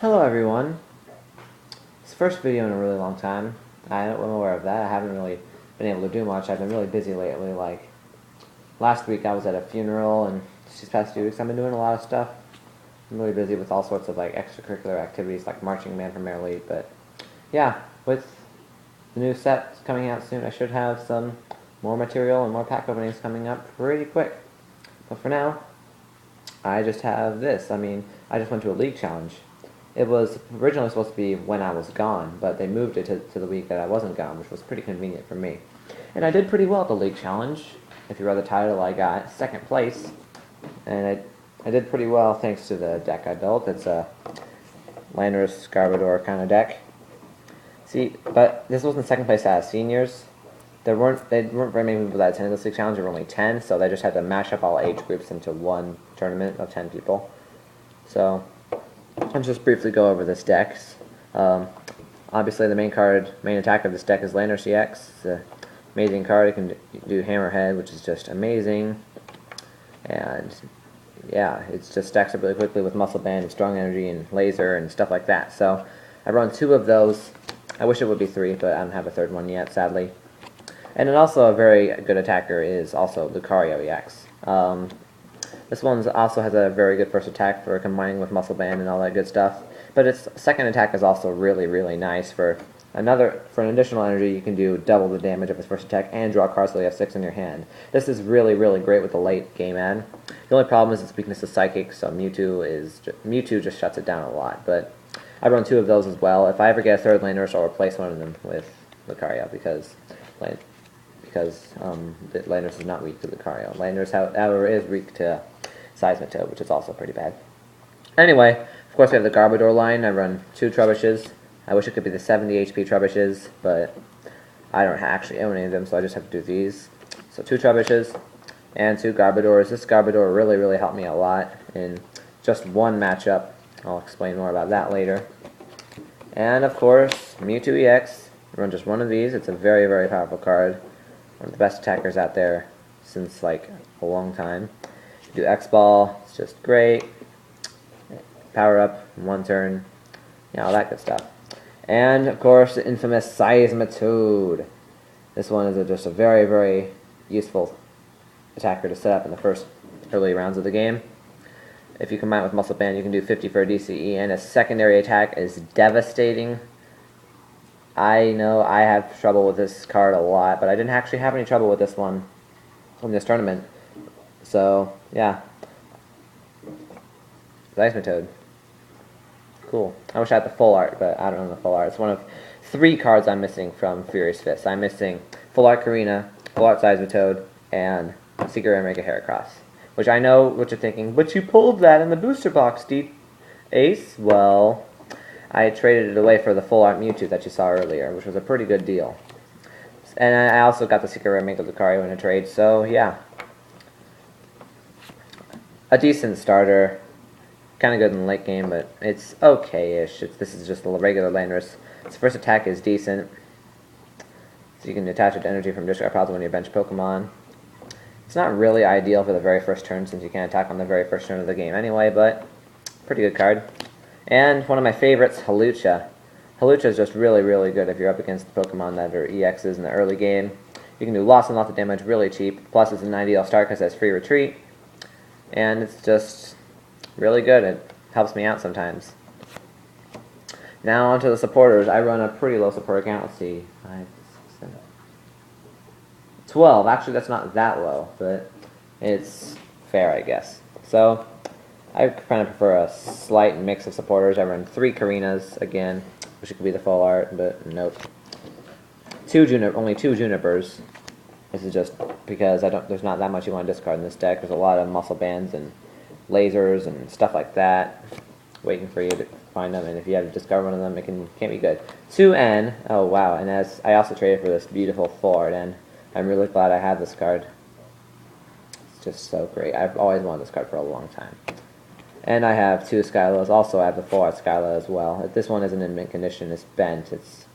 Hello everyone. It's the first video in a really long time. I'm aware of that. I haven't really been able to do much. I've been really busy lately. Like last week I was at a funeral, and these past 2 weeks I've been doing a lot of stuff. I'm really busy with all sorts of like extracurricular activities like marching band from Air League. But yeah, with the new set coming out soon, I should have some more material and more pack openings coming up pretty quick. But for now, I just have this. I just went to a league challenge. It was originally supposed to be when I was gone, but they moved it to the week that I wasn't gone, which was pretty convenient for me. And I did pretty well at the league challenge. If you read the title, I got second place. And I did pretty well thanks to the deck I built. It's a Landorus Garbodor kind of deck. See, but this wasn't second place as seniors. They weren't very many people that attended this league challenge. There were only 10, so they just had to mash up all age groups into one tournament of 10 people. So I'll just briefly go over this deck. Obviously, the main attack of this deck is Landorus EX. It's an amazing card. It can do Hammerhead, which is just amazing. And yeah, it just stacks up really quickly with Muscle Band and Strong Energy and Laser and stuff like that. So I run 2 of those. I wish it would be 3, but I don't have a 3rd one yet, sadly. And then also a very good attacker is also Lucario EX. This one also has a very good first attack for combining with Muscle Band and all that good stuff. But its second attack is also really, really nice. For an additional energy, you can do double the damage of its first attack and draw cards so you have 6 in your hand. This is really, really great with the late game end. The only problem is its weakness is Psychic, so Mewtwo just shuts it down a lot. But I run 2 of those as well. If I ever get a 3rd Landorus, I'll replace one of them with Lucario because Landorus is not weak to Lucario. Landorus, however, is weak to Seismitoad, which is also pretty bad. Anyway, of course we have the Garbodor line. I run 2 Trubishes. I wish it could be the 70 HP Trubishes, but I don't actually own any of them, so I just have to do these. So 2 Trubishes and 2 Garbodors. This Garbodor really, really helped me a lot in just one matchup. I'll explain more about that later. And of course, Mewtwo EX. I run just one of these. It's a very, very powerful card. One of the best attackers out there since like a long time. Do X-Ball, it's just great. Power up in 1 turn, all that good stuff. And of course, the infamous Seismitoad. This one is just a very, very useful attacker to set up in the first early rounds of the game. If you combine it with Muscle Band, you can do 50 for a DCE, and a secondary attack is devastating. I know I have trouble with this card a lot, but I didn't actually have any trouble with this one in this tournament. So, yeah. Seismitoad. Cool. I wish I had the full art, but I don't own the full art. It's one of 3 cards I'm missing from Furious Fist. I'm missing full art Karina, full art Seismitoad, and Secret Rare Mega Heracross. Which I know what you're thinking, but you pulled that in the booster box, Ace? Well, I traded it away for the full art Mewtwo that you saw earlier, which was a pretty good deal. And I also got the Secret Rare Mega Lucario in a trade, so yeah. A decent starter. Kind of good in the late game, but it's okay-ish. This is just a regular Landorus. Its first attack is decent. So you can attach it to energy from discard piles when you bench Pokemon. It's not really ideal for the very first turn since you can't attack on the very first turn of the game anyway, but pretty good card. And one of my favorites, Hawlucha. Hawlucha is just really, really good if you're up against Pokemon that are EXs in the early game. You can do lots and lots of damage really cheap. Plus it's an ideal start because it has free retreat. And it's just really good. It helps me out sometimes. Now onto the supporters. I run a pretty low support account. Let's see. 5, 6, 7, 12. Actually, that's not that low, but it's fair, I guess. So I kind of prefer a slight mix of supporters. I run 3 Karinas again. Wish it could be the full art, but nope. Only 2 Junipers. This is just because there's not that much you want to discard in this deck. There's a lot of Muscle Bands and Lasers and stuff like that waiting for you to find them, and if you have to discard one of them, it can't be good. 2 N. Oh wow! And as I also traded for this beautiful full art N. I'm really glad I have this card. It's just so great. I've always wanted this card for a long time. And I have 2 Skylas. Also, I have the full art Skyla as well. This one isn't in mint condition. It's bent. It's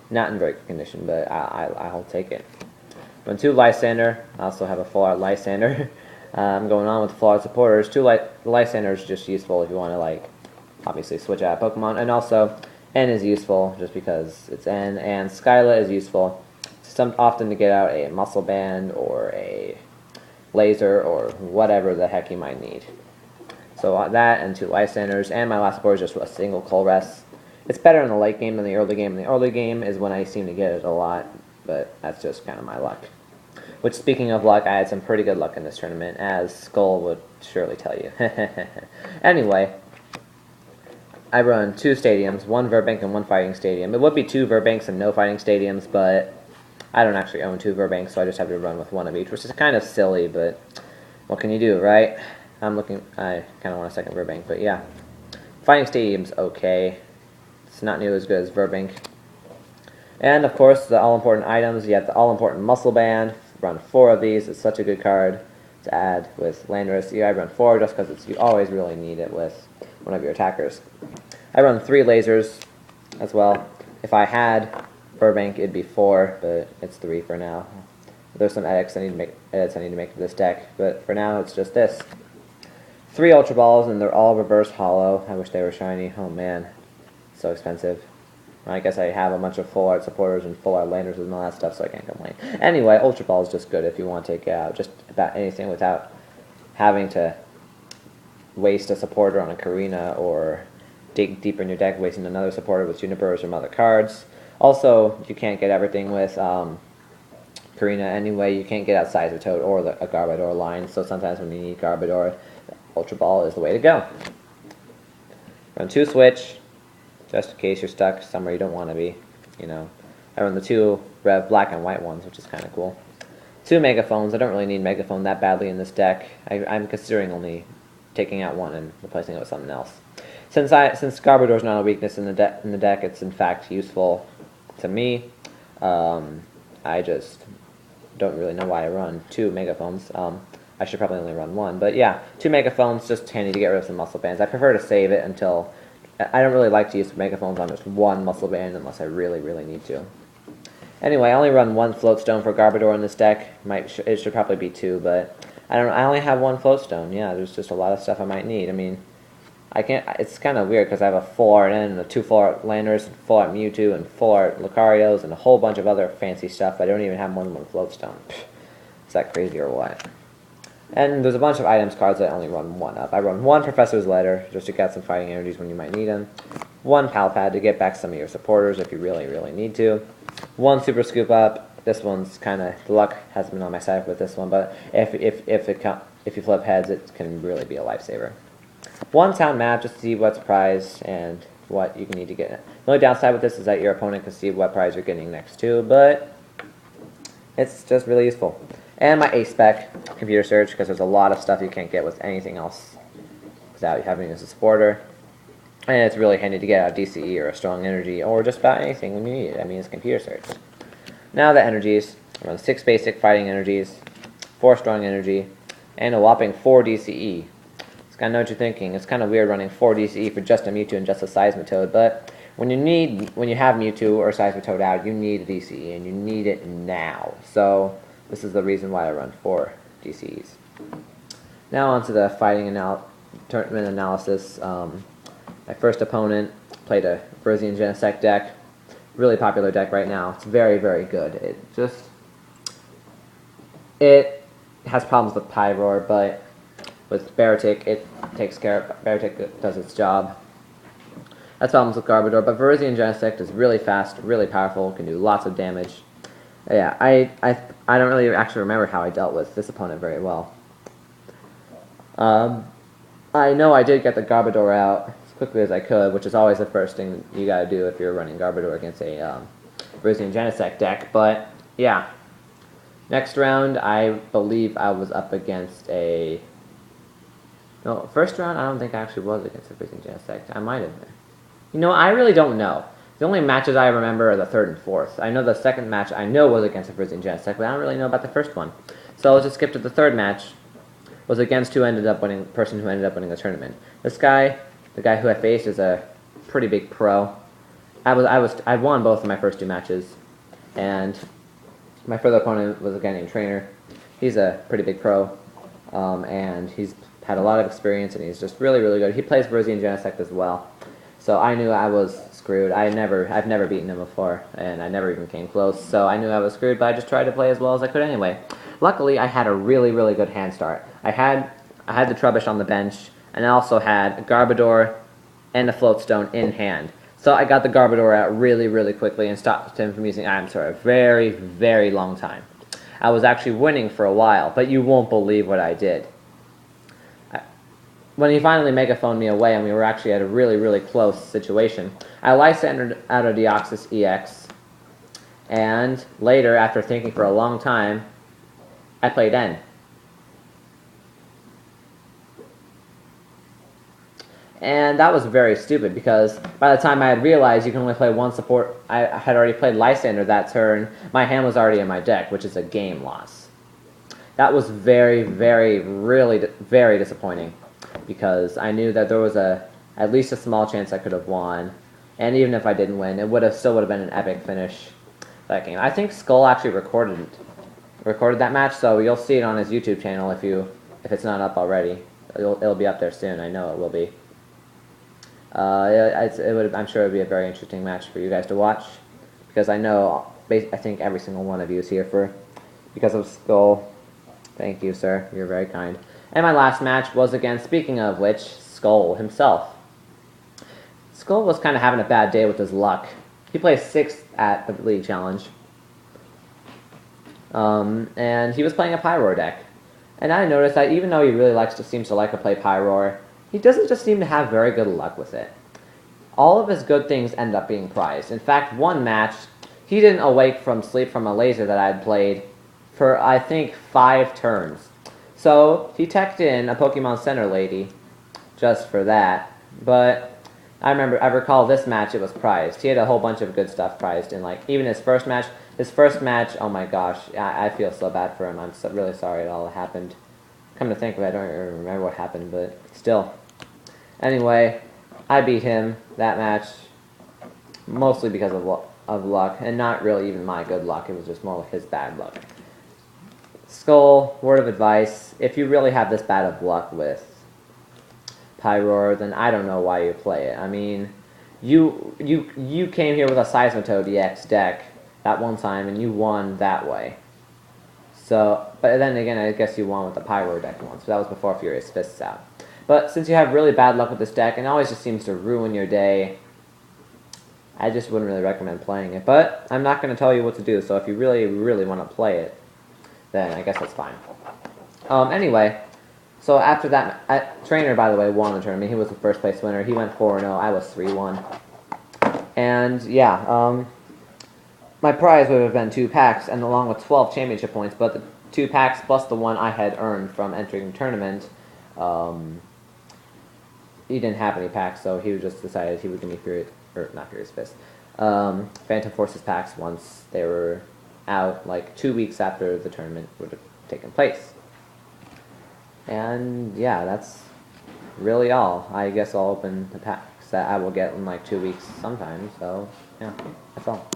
not in very good condition, but I'll take it. Run 2 Lysander. I also have a full art Lysander. I'm going on with full art supporters. 2 Lysander is just useful if you want to like obviously switch out Pokemon, and also N is useful just because it's N, and Skyla is useful often to get out a Muscle Band or a Laser or whatever the heck you might need. So that and 2 Lysanders, and my last support is just a single Colress. It's better in the late game than the early game. In the early game is when I seem to get it a lot, but that's just kind of my luck. Which, speaking of luck, I had some pretty good luck in this tournament, as Skull would surely tell you. Anyway, I run 2 stadiums, 1 Verbank and 1 Fighting Stadium. It would be 2 Verbanks and no Fighting Stadiums, but I don't actually own 2 Verbanks, so I just have to run with 1 of each, which is kind of silly, but what can you do, right? I kind of want a 2nd Verbank, but yeah. Fighting Stadium's okay. It's not nearly as good as Verbank. And, of course, the all-important items. You have the all-important Muscle Band. Run 4 of these. It's such a good card to add with Landorus. I run 4 just because you always really need it with one of your attackers. I run 3 lasers as well. If I had Burbank, it'd be 4, but it's 3 for now. There's some edits I need to make to this deck, but for now it's just this. 3 Ultra Balls, and they're all reverse hollow. I wish they were shiny. Oh man, so expensive. I guess I have a bunch of full art supporters and full art landers and all that stuff, so I can't complain. Anyway, Ultra Ball is just good if you want to take out just about anything without having to waste a supporter on a Karina or dig deeper in your deck, wasting another supporter with Junipers or some other cards. Also, you can't get everything with Karina anyway. You can't get out Sizer-Toad or a Garbodor line, so sometimes when you need Garbodor, Ultra Ball is the way to go. Run 2 Switch, just in case you're stuck somewhere you don't want to be, you know. I run the 2 Rev black and white ones, which is kind of cool. 2 Megaphones. I don't really need Megaphone that badly in this deck. I'm considering only taking out 1 and replacing it with something else. Since Garbodor is not a weakness in the deck, it's in fact useful to me. I just don't really know why I run 2 Megaphones. I should probably only run 1, but yeah, 2 Megaphones, just handy to get rid of some Muscle Bands. I prefer to save it until... I don't really like to use Megaphones on just 1 Muscle Band unless I really, really need to. Anyway, I only run 1 Floatstone for Garbodor in this deck. It should probably be 2, but I don't know. I only have 1 Floatstone. Yeah, there's just a lot of stuff I might need. I mean, I can't. It's kind of weird because I have a full art N and 2 full art Landers, full art Mewtwo, and full art Lucarios, and a whole bunch of other fancy stuff. I don't even have more than 1 Floatstone. Is that crazy or what? And there's a bunch of items cards that I only run 1 of. I run 1 Professor's Letter, just to get some fighting energies when you might need them. 1 Pal Pad to get back some of your supporters if you really, really need to. 1 Super Scoop Up. This one's kind of, the luck has been on my side with this one, but if you flip heads, it can really be a lifesaver. 1 Town Map just to see what's prized and what you need to get. The only downside with this is that your opponent can see what prize you're getting next to, but it's just really useful. And my A-Spec computer search, because there's a lot of stuff you can't get with anything else without having as a supporter. And it's really handy to get out DCE or a strong energy or just about anything when you need it. I mean, it's computer search. Now the energies. I run 6 basic fighting energies, 4 strong energy, and a whopping 4 DCE. It's kind of know what you're thinking. It's kind of weird running 4 DCE for just a Mewtwo and just a Seismitoad, but when you have Mewtwo or Seismitoad out, you need a DCE, and you need it now. So this is the reason why I run 4 DCEs. Now on to the fighting tournament analysis. My first opponent played a Virizion Genesect deck. Really popular deck right now. It's very, very good. It has problems with Pyroar, but with Baratic, it takes care of Baratic does its job. That's problems with Garbodor, but Virizion Genesect is really fast, really powerful, can do lots of damage. Yeah, I don't really actually remember how I dealt with this opponent very well. I know I did get the Garbodor out as quickly as I could, which is always the first thing you gotta do if you're running Garbodor against a Virizion Genesect deck, but yeah. Next round, I believe I was up against a... No, first round, I don't think I actually was against a Virizion Genesect. I might have been. You know, I really don't know. The only matches I remember are the 3rd and 4th. I know the second match I know was against a Virizion Genesect, but I don't really know about the first one. So let's just skip to the 3rd match. Was against person who ended up winning the tournament. This guy, the guy who I faced, is a pretty big pro. I won both of my first 2 matches, and my further opponent was a guy named Trainer. He's a pretty big pro, and he's had a lot of experience, and he's just really, really good. He plays Virizion Genesect as well. So I knew I was screwed. I've never beaten him before, and I never even came close. So I knew I was screwed, but I just tried to play as well as I could anyway. Luckily, I had a really, really good hand start. I had the Trubbish on the bench, and I also had Garbodor and the Floatstone in hand. So I got the Garbodor out really, really quickly and stopped him from using items for a very, very long time. I was actually winning for a while, but you won't believe what I did. When he finally megaphoned me away and we were actually at a really, really close situation, I Lysandered out of Deoxys EX, and later, after thinking for a long time, I played N. And that was very stupid because by the time I had realized you can only play one support, I had already played Lysander that turn, my hand was already in my deck, which is a game loss. That was very, very, really, very disappointing because I knew that there was at least a small chance I could have won, and even if I didn't win, it still would have been an epic finish that game. I think Skull actually recorded that match, so you'll see it on his YouTube channel if it's not up already. It'll be up there soon. I know it will be. I'm sure it would be a very interesting match for you guys to watch, because I think every single one of you is here because of Skull. Thank you, sir. You're very kind. And my last match was against, speaking of which, Skull himself. Skull was kind of having a bad day with his luck. He placed 6th at the League Challenge. And he was playing a Pyroar deck. And I noticed that even though he really seems to like to play Pyroar, he doesn't just seem to have very good luck with it. All of his good things end up being prized. In fact, one match, he didn't awake from sleep from a laser that I had played for, I think, 5 turns. So he teched in a Pokemon Center lady just for that. But I recall this match, it was prized. He had a whole bunch of good stuff prized in, like, even his first match. His first match, oh my gosh, I feel so bad for him. I'm really sorry it all happened. Come to think of it, I don't even remember what happened, but still. Anyway, I beat him that match mostly because of luck, and not really even my good luck. It was just more his bad luck. Skull, word of advice, if you really have this bad of luck with Pyroar, then I don't know why you play it. I mean, you came here with a Seismitoad EX deck that one time, and you won that way. So, but then again, I guess you won with the Pyroar deck once, so that was before Furious Fist's out. But since you have really bad luck with this deck, and it always just seems to ruin your day, I just wouldn't really recommend playing it. But I'm not going to tell you what to do, so if you really, really want to play it, then I guess that's fine. Anyway, so after that, Trainer, by the way, won the tournament. He was the first place winner. He went 4-0. I was 3-1. And, yeah, my prize would have been 2 packs, and along with 12 championship points, but the 2 packs plus the one I had earned from entering the tournament, he didn't have any packs, so he just decided he would give me not Furious Fist, Phantom Forces packs once they were out, like 2 weeks after the tournament would have taken place. And yeah, that's really all. I guess I'll open the packs that I will get in like 2 weeks sometime, so yeah, that's all.